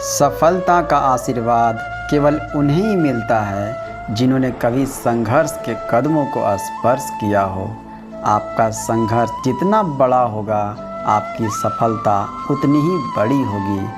सफलता का आशीर्वाद केवल उन्हें ही मिलता है जिन्होंने कभी संघर्ष के कदमों को स्पर्श किया हो। आपका संघर्ष जितना बड़ा होगा, आपकी सफलता उतनी ही बड़ी होगी।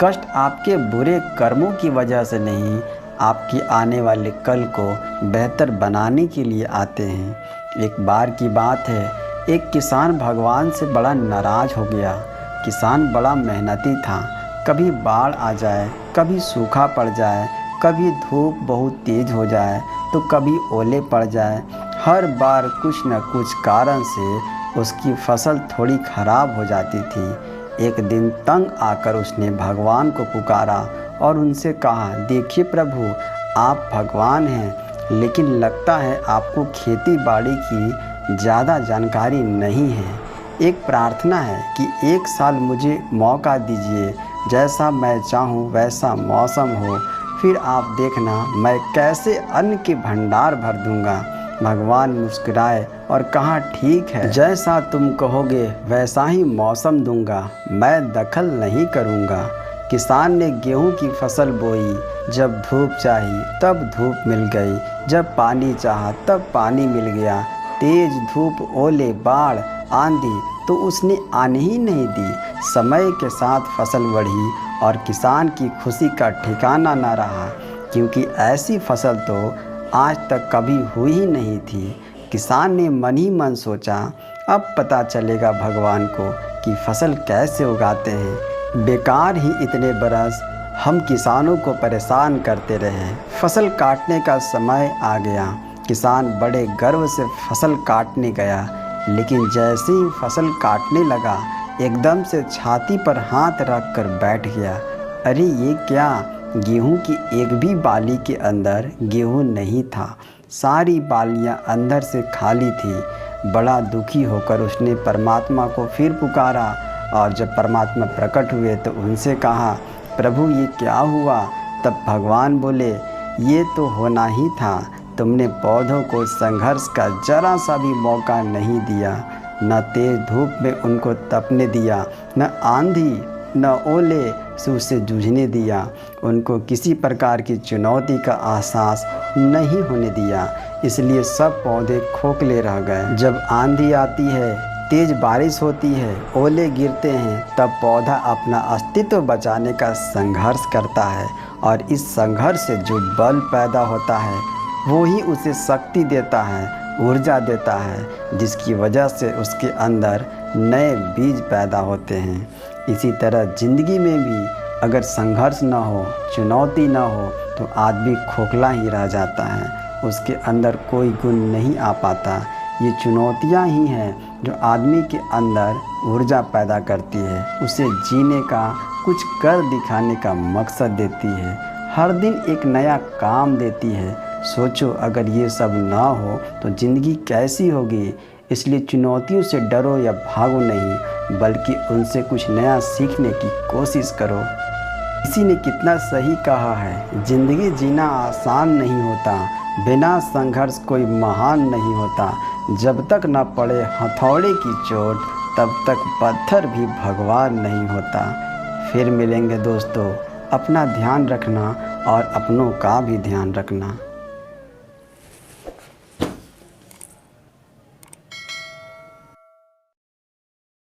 कष्ट आपके बुरे कर्मों की वजह से नहीं, आपकी आने वाले कल को बेहतर बनाने के लिए आते हैं। एक बार की बात है, एक किसान भगवान से बड़ा नाराज़ हो गया। किसान बड़ा मेहनती था। कभी बाढ़ आ जाए, कभी सूखा पड़ जाए, कभी धूप बहुत तेज़ हो जाए तो कभी ओले पड़ जाए। हर बार कुछ न कुछ कारण से उसकी फसल थोड़ी ख़राब हो जाती थी। एक दिन तंग आकर उसने भगवान को पुकारा और उनसे कहा, देखिए प्रभु, आप भगवान हैं, लेकिन लगता है आपको खेती बाड़ी की ज़्यादा जानकारी नहीं है। एक प्रार्थना है कि एक साल मुझे मौका दीजिए, जैसा मैं चाहूँ वैसा मौसम हो, फिर आप देखना मैं कैसे अन्न के भंडार भर दूंगा। भगवान मुस्कुराए और कहा, ठीक है, जैसा तुम कहोगे वैसा ही मौसम दूंगा, मैं दखल नहीं करूंगा। किसान ने गेहूं की फसल बोई। जब धूप चाहिए तब धूप मिल गई, जब पानी चाहा तब पानी मिल गया। तेज धूप, ओले, बाढ़, आंधी तो उसने आने ही नहीं दी। समय के साथ फसल बढ़ी और किसान की खुशी का ठिकाना न रहा, क्योंकि ऐसी फसल तो आज तक कभी हुई ही नहीं थी। किसान ने मन ही मन सोचा, अब पता चलेगा भगवान को कि फसल कैसे उगाते हैं। बेकार ही इतने बरस हम किसानों को परेशान करते रहे। फसल काटने का समय आ गया। किसान बड़े गर्व से फसल काटने गया, लेकिन जैसे ही फसल काटने लगा, एकदम से छाती पर हाथ रख कर बैठ गया। अरे ये क्या! गेहूं की एक भी बाली के अंदर गेहूं नहीं था। सारी बालियां अंदर से खाली थी। बड़ा दुखी होकर उसने परमात्मा को फिर पुकारा, और जब परमात्मा प्रकट हुए तो उनसे कहा, प्रभु ये क्या हुआ? तब भगवान बोले, ये तो होना ही था। तुमने पौधों को संघर्ष का जरा सा भी मौका नहीं दिया। न तेज धूप में उनको तपने दिया, न आंधी न ओले से उसे जूझने दिया। उनको किसी प्रकार की चुनौती का एहसास नहीं होने दिया, इसलिए सब पौधे खोखले रह गए। जब आंधी आती है, तेज बारिश होती है, ओले गिरते हैं, तब पौधा अपना अस्तित्व बचाने का संघर्ष करता है, और इस संघर्ष से जो बल पैदा होता है वो ही उसे शक्ति देता है, ऊर्जा देता है, जिसकी वजह से उसके अंदर नए बीज पैदा होते हैं। इसी तरह ज़िंदगी में भी अगर संघर्ष न हो, चुनौती न हो, तो आदमी खोखला ही रह जाता है। उसके अंदर कोई गुण नहीं आ पाता। ये चुनौतियाँ ही हैं जो आदमी के अंदर ऊर्जा पैदा करती है, उसे जीने का, कुछ कर दिखाने का मकसद देती है, हर दिन एक नया काम देती है। सोचो, अगर ये सब ना हो तो ज़िंदगी कैसी होगी। इसलिए चुनौतियों से डरो या भागो नहीं, बल्कि उनसे कुछ नया सीखने की कोशिश करो। किसी ने कितना सही कहा है, ज़िंदगी जीना आसान नहीं होता, बिना संघर्ष कोई महान नहीं होता। जब तक न पड़े हथौड़े की चोट, तब तक पत्थर भी भगवान नहीं होता। फिर मिलेंगे दोस्तों। अपना ध्यान रखना और अपनों का भी ध्यान रखना।